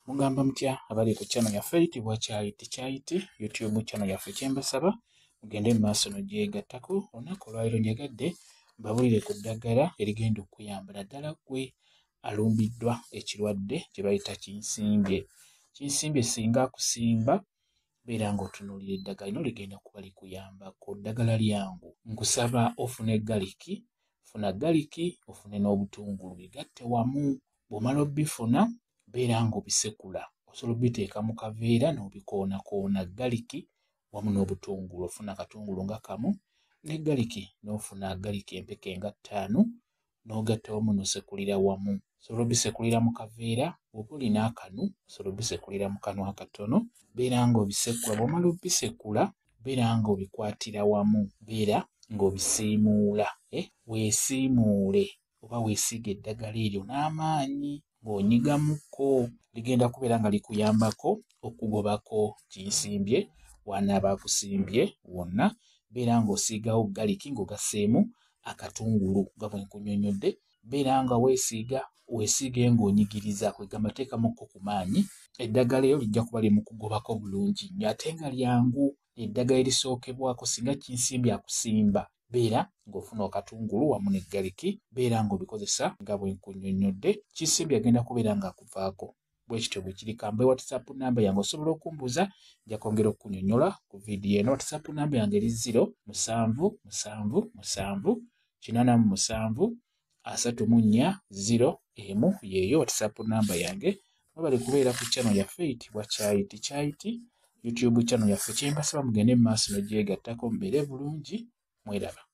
Mugamba mutya abali ku channel yaffe eyitibwa Kyayiti YouTube channel yaffe kyembasaba mugende mu maaso n'ogyegattako olunaku olwaliro njegadde mbabulire ku ddagala erigenda okuyamba naddala gwe alumbiddwa ekirwadde kye bayita kinsimbye. Kinsimbye singa akusimba beera ng'otunuulira eddagala lino ligenda kuba likuyambako. Ddagala lyangu nkusaba ofune galiki, funa galiki ofune n'obutungulu bigatte wamu. Bw'omala obifuna beera ng'obisekula, osobola obiteeka mu kaveera n'obikoonakoona galiki wamu n'obutungulu. Ofuna akatungulu nga kamu ne galiki n'ofuna galiki empeke nga 5 n'ogatta wamu n'osekulira wamu. Osobola obisekulira mu kaveera, bw'oba olina akanu osobola obisekulira mu kanu akatono. Beera ng'obisekula, bw'omala obisekula beera ng'obikwatira wamu, beera ng'obisiimuula. Weesiimuule oba weesiiga eddagala eryo n'amaanyi ng'onyigamukko. Ligenda kubeera nga likuyambako okugobako kinsimbye wanaaba akusimbye wonna. Beera ng'osiigawo galiki ng'ogasseemu akatungulu nga bwe nkunnyonnyodde. Beera nga weesiige ng'onyigiriza, kwegamba teekamukko ku maanyi. Eddagala eryo lijja kuba limukugobako bulungi nnyo ate nga lyangu. Eddagala erisookebwako singa kinsimbye akusimba, beera ng'ofuna akatungulu wamu ne galiki, beera ng'obikozesa nga bwe nkunnyonnyodde. Kinsimbye agenda kubeera ng'akuvaako bwe kityo bwe kiri. Kambe WhatsApp namba yange osobola okumbuuza, nja kwongera okukunnyonnyola ku vidiyo eno. WhatsApp namba yange eri 0777873401 yeeyo WhatsApp namba yange. Mwebale kubeera ku channel yaffe eyitibwa Kyayiti YouTube channel yaffe kyembasaba mugende mu maaso n'ogyegattako mubeere bulungi. Mweraba.